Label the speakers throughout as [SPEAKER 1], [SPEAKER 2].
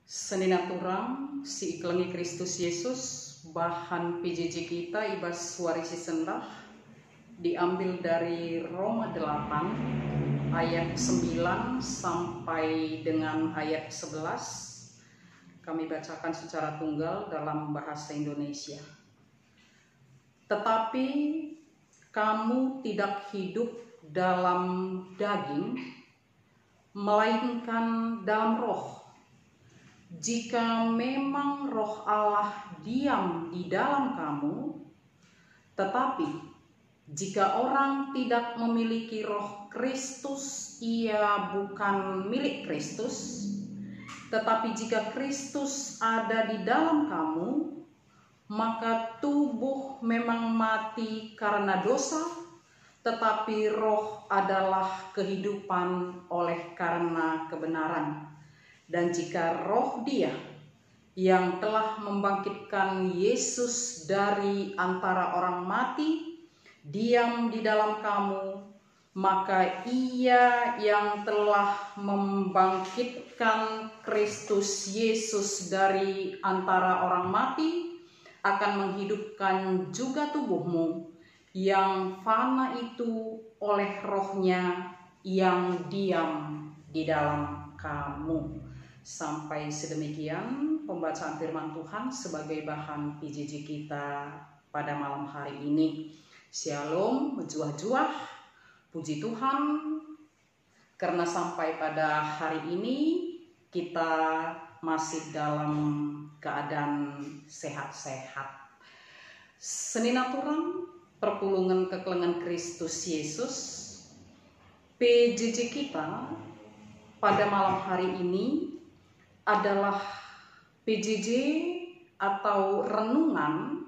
[SPEAKER 1] Seninaturang si iklangi Kristus Yesus bahan PJJ kita ibas warisi sendah diambil dari Roma 8 ayat 9 sampai dengan ayat 11. Kami bacakan secara tunggal dalam bahasa Indonesia. Tetapi kamu tidak hidup dalam daging, melainkan dalam roh. Jika memang roh Allah diam di dalam kamu, tetapi jika orang tidak memiliki roh Kristus, ia bukan milik Kristus. Tetapi jika Kristus ada di dalam kamu, maka tubuh memang mati karena dosa, tetapi roh adalah kehidupan oleh karena kebenaran. Dan jika roh Dia yang telah membangkitkan Yesus dari antara orang mati diam di dalam kamu, maka Ia yang telah membangkitkan Kristus Yesus dari antara orang mati akan menghidupkan juga tubuhmu yang fana itu oleh rohnya yang diam di dalam kamu. Sampai sedemikian pembacaan firman Tuhan sebagai bahan PJJ kita pada malam hari ini. Shalom, juah-juah, puji Tuhan, karena sampai pada hari ini kita masih dalam keadaan sehat-sehat. Seninaturang perpulungan kekelengan Kristus Yesus, PJJ kita pada malam hari ini adalah PJJ atau renungan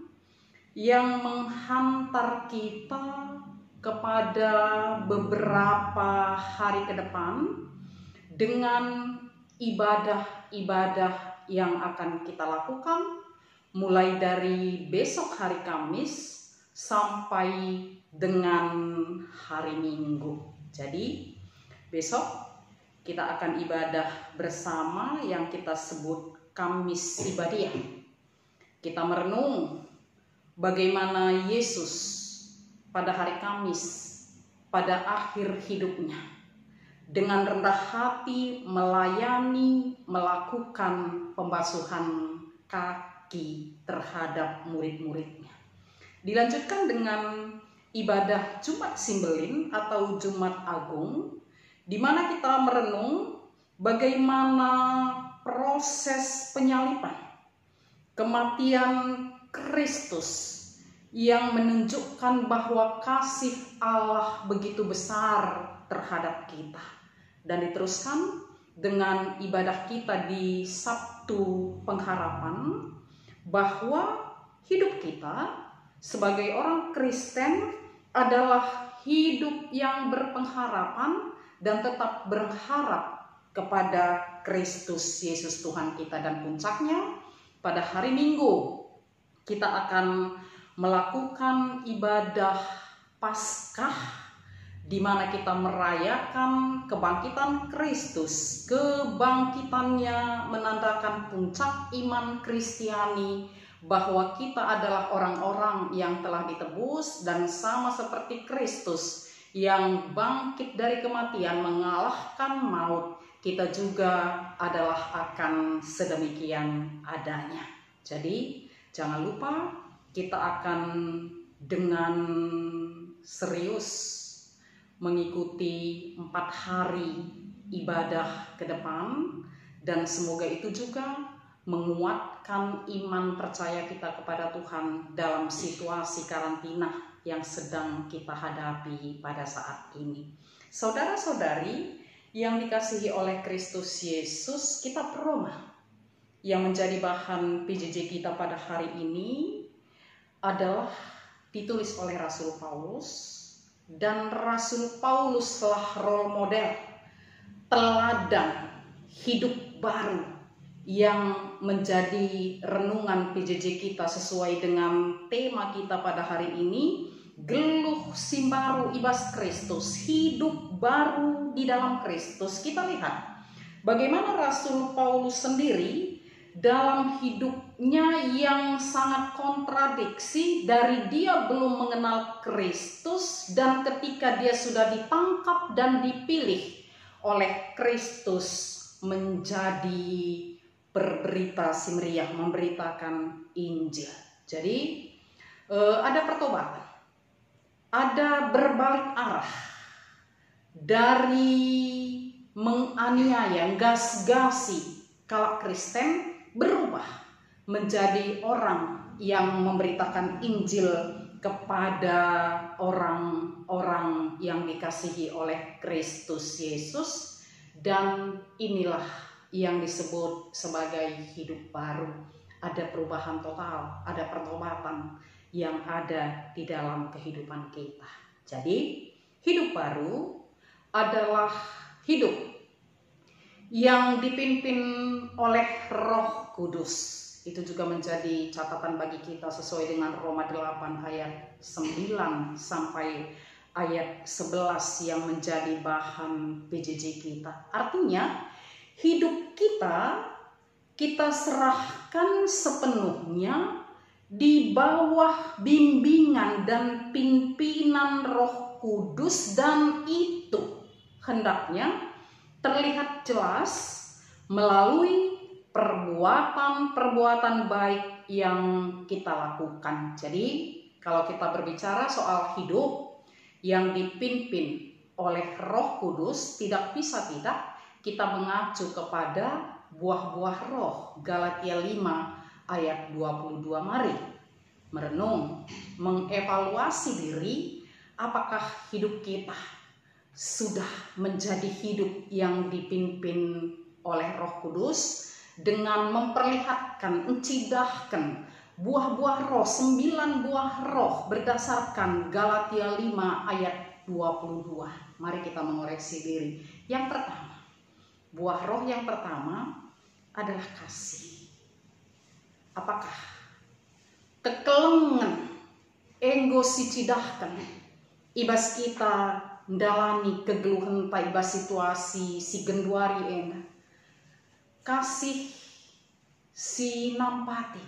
[SPEAKER 1] yang menghantar kita kepada beberapa hari ke depan dengan ibadah-ibadah yang akan kita lakukan mulai dari besok hari Kamis sampai dengan hari Minggu. Jadi besok kita akan ibadah bersama yang kita sebut Kamis Ibadiah. Kita merenung bagaimana Yesus pada hari Kamis, pada akhir hidupnya, dengan rendah hati melayani, melakukan pembasuhan kaki terhadap murid-muridnya. Dilanjutkan dengan ibadah Jumat Simbelin atau Jumat Agung, di mana kita merenung bagaimana proses penyaliban, kematian Kristus yang menunjukkan bahwa kasih Allah begitu besar terhadap kita. Dan diteruskan dengan ibadah kita di Sabtu Pengharapan, bahwa hidup kita sebagai orang Kristen adalah hidup yang berpengharapan dan tetap berharap kepada Kristus Yesus Tuhan kita. Dan puncaknya pada hari Minggu kita akan melakukan ibadah Paskah, di mana kita merayakan kebangkitan Kristus. Kebangkitannya menandakan puncak iman Kristiani, bahwa kita adalah orang-orang yang telah ditebus, dan sama seperti Kristus yang bangkit dari kematian mengalahkan maut, kita juga adalah akan sedemikian adanya. Jadi jangan lupa kita akan dengan serius mengikuti 4 hari ibadah ke depan, dan semoga itu juga menguatkan iman percaya kita kepada Tuhan dalam situasi karantina yang sedang kita hadapi pada saat ini. Saudara-saudari yang dikasihi oleh Kristus Yesus, kitab Roma yang menjadi bahan PJJ kita pada hari ini adalah ditulis oleh Rasul Paulus, dan Rasul Paulus telah role model, teladan hidup baru yang menjadi renungan PJJ kita sesuai dengan tema kita pada hari ini, geluh simbaru ibas Kristus, hidup baru di dalam Kristus. Kita lihat Bagaimana Rasul Paulus sendiri dalam hidupnya yang sangat kontradiksi, dari dia belum mengenal Kristus dan ketika dia sudah ditangkap dan dipilih oleh Kristus menjadi berberita simriah, memberitakan Injil. Jadi ada pertobatan, ada berbalik arah dari menganiaya, gas-gasi kalak Kristen, berubah menjadi orang yang memberitakan Injil kepada orang-orang yang dikasihi oleh Kristus Yesus. Dan inilah yang disebut sebagai hidup baru. Ada perubahan total, ada pertobatan yang ada di dalam kehidupan kita. Jadi hidup baru adalah hidup yang dipimpin oleh Roh Kudus. Itu juga menjadi catatan bagi kita sesuai dengan Roma 8 ayat 9 sampai ayat 11 yang menjadi bahan PJJ kita. Artinya hidup kita serahkan sepenuhnya di bawah bimbingan dan pimpinan Roh Kudus, dan itu hendaknya terlihat jelas melalui perbuatan-perbuatan baik yang kita lakukan. Jadi kalau kita berbicara soal hidup yang dipimpin oleh Roh Kudus, tidak bisa tidak kita mengacu kepada buah-buah roh. Galatia 5 ayat 22. Mari merenung, mengevaluasi diri, apakah hidup kita sudah menjadi hidup yang dipimpin oleh Roh Kudus dengan memperlihatkan, mencidahkan buah-buah roh, 9 buah roh berdasarkan Galatia 5 ayat 22. Mari kita mengoreksi diri. Yang pertama, buah roh yang pertama adalah kasih. Apakah kekelengan enggo si cidahkan ibas kita ndalani kegeluhan ta ibas situasi si genduari ena, kasih si nampati.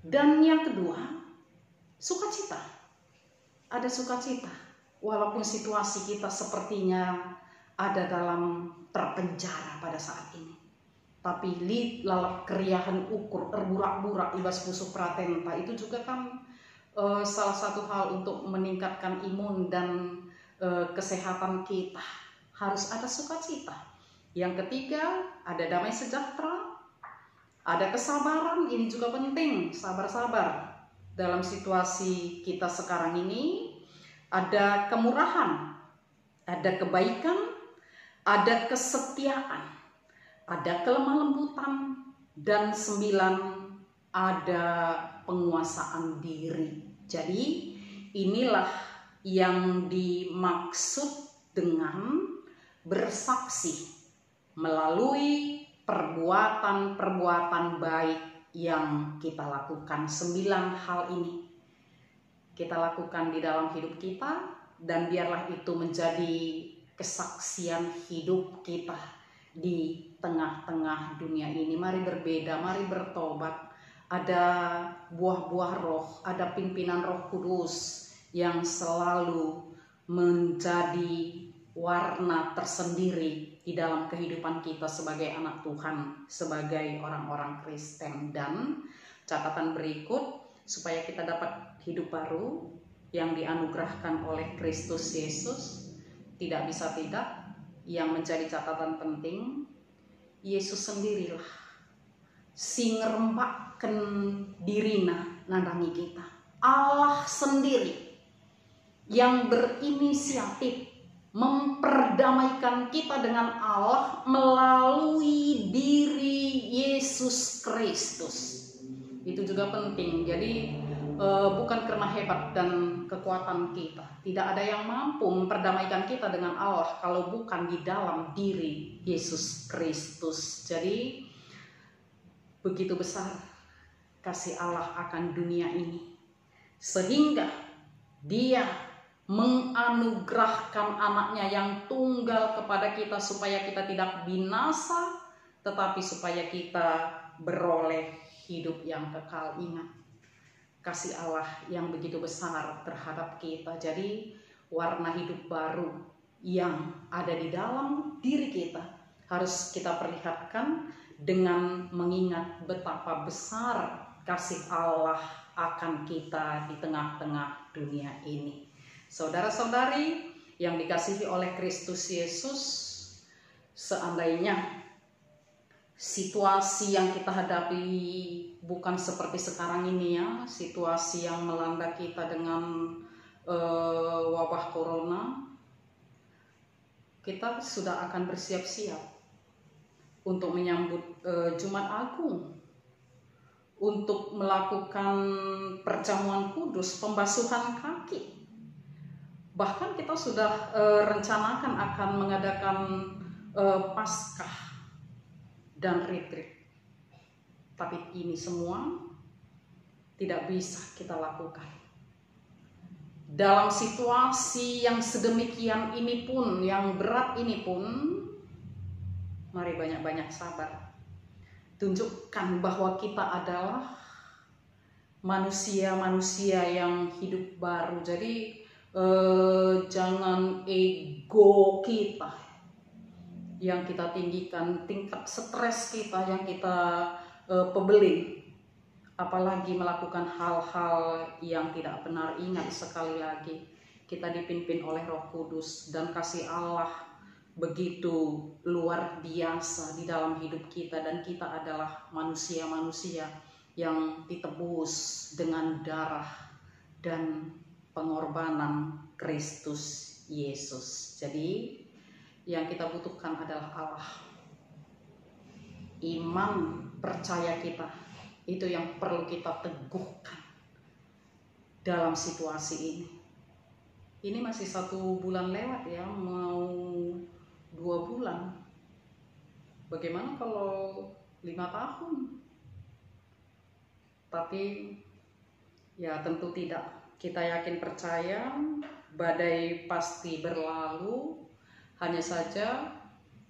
[SPEAKER 1] Dan yang kedua, sukacita. Ada sukacita walaupun situasi kita sepertinya ada dalam terpenjara pada saat ini. Tapi lalap keriahan ukur erburak-burak ibas busuk pratenta, itu juga kan salah satu hal untuk meningkatkan imun dan kesehatan kita. Harus ada sukacita. Yang ketiga, ada damai sejahtera, ada kesabaran. Ini juga penting, sabar-sabar dalam situasi kita sekarang ini. Ada kemurahan, ada kebaikan, ada kesetiaan, ada kelemah lembutan, dan 9, ada penguasaan diri. Jadi inilah yang dimaksud dengan bersaksi melalui perbuatan-perbuatan baik yang kita lakukan. 9 hal ini kita lakukan di dalam hidup kita, dan biarlah itu menjadi kesaksian hidup kita di tengah-tengah dunia ini. Mari berbeda, mari bertobat. Ada buah-buah roh, ada pimpinan Roh Kudus yang selalu menjadi warna tersendiri di dalam kehidupan kita sebagai anak Tuhan, sebagai orang-orang Kristen. Dan catatan berikut, supaya kita dapat hidup baru yang dianugerahkan oleh Kristus Yesus, tidak bisa tidak, yang menjadi catatan penting, Yesus sendirilah si ngerembakkan dirina nandangi kita. Allah sendiri yang berinisiatif memperdamaikan kita dengan Allah melalui diri Yesus Kristus. Itu juga penting. Jadi bukan karena hebat dan kekuatan kita. Tidak ada yang mampu memperdamaikan kita dengan Allah kalau bukan di dalam diri Yesus Kristus. Jadi begitu besar kasih Allah akan dunia ini, sehingga Dia menganugerahkan anaknya yang tunggal kepada kita supaya kita tidak binasa, tetapi supaya kita beroleh hidup yang kekal. Ingat, kasih Allah yang begitu besar terhadap kita. Jadi warna hidup baru yang ada di dalam diri kita harus kita perlihatkan dengan mengingat betapa besar kasih Allah akan kita di tengah-tengah dunia ini. Saudara-saudari yang dikasihi oleh Kristus Yesus, seandainya situasi yang kita hadapi bukan seperti sekarang ini ya, situasi yang melanda kita dengan wabah corona, kita sudah akan bersiap-siap untuk menyambut Jumat Agung, untuk melakukan perjamuan kudus, pembasuhan kaki. Bahkan kita sudah rencanakan akan mengadakan Paskah dan retreat. Tapi ini semua tidak bisa kita lakukan. Dalam situasi yang sedemikian ini pun, yang berat ini pun, mari banyak-banyak sabar. Tunjukkan bahwa kita adalah manusia-manusia yang hidup baru. Jadi jangan ego kita yang kita tinggikan, tingkat stres kita yang kita pebelin, apalagi melakukan hal-hal yang tidak benar. Ingat sekali lagi, kita dipimpin oleh Roh Kudus dan kasih Allah begitu luar biasa di dalam hidup kita, dan kita adalah manusia-manusia yang ditebus dengan darah dan pengorbanan Kristus Yesus. Jadi yang kita butuhkan adalah Allah. Iman percaya kita itu yang perlu kita teguhkan dalam situasi ini. Ini masih 1 bulan lewat ya, mau 2 bulan. Bagaimana kalau 5 tahun? Tapi ya tentu tidak. Kita yakin percaya badai pasti berlalu. Hanya saja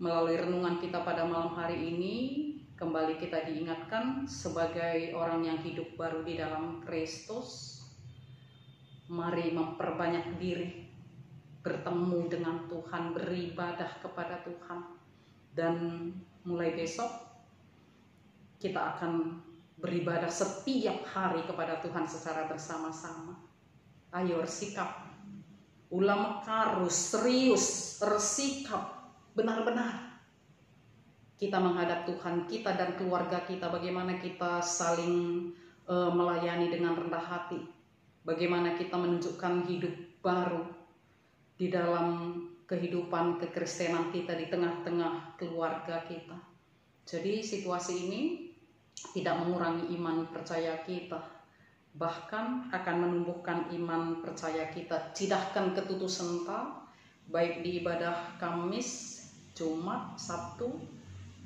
[SPEAKER 1] melalui renungan kita pada malam hari ini, kembali kita diingatkan sebagai orang yang hidup baru di dalam Kristus. Mari memperbanyak diri, bertemu dengan Tuhan, beribadah kepada Tuhan. Dan mulai besok kita akan beribadah setiap hari kepada Tuhan secara bersama-sama. Ayo bersikap ulam karus, serius, bersikap benar-benar. Kita menghadap Tuhan kita dan keluarga kita, bagaimana kita saling melayani dengan rendah hati, bagaimana kita menunjukkan hidup baru di dalam kehidupan kekristenan kita di tengah-tengah keluarga kita. Jadi situasi ini tidak mengurangi iman percaya kita, bahkan akan menumbuhkan iman percaya kita. Cidahkan ketutus senta, baik di ibadah Kamis, Jumat, Sabtu,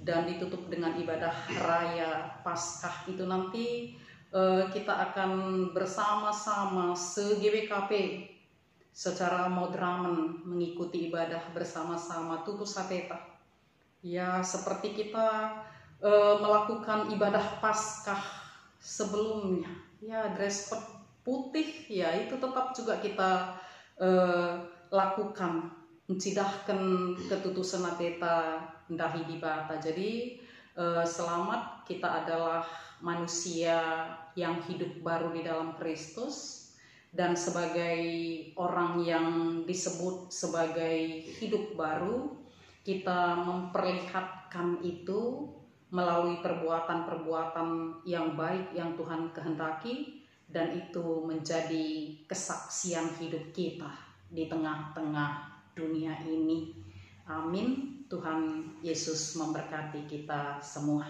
[SPEAKER 1] dan ditutup dengan ibadah raya Paskah. Itu nanti kita akan bersama-sama se-GWKP secara moderamen mengikuti ibadah bersama-sama tutus sateta. Ya seperti kita melakukan ibadah Paskah sebelumnya. Ya dress code putih ya itu tetap juga kita lakukan, mencidahkan ketutusan ateta ndahi dibata. Jadi selamat, kita adalah manusia yang hidup baru di dalam Kristus, dan sebagai orang yang disebut sebagai hidup baru, kita memperlihatkan itu melalui perbuatan-perbuatan yang baik yang Tuhan kehendaki, dan itu menjadi kesaksian hidup kita di tengah-tengah dunia ini. Amin. Tuhan Yesus memberkati kita semua.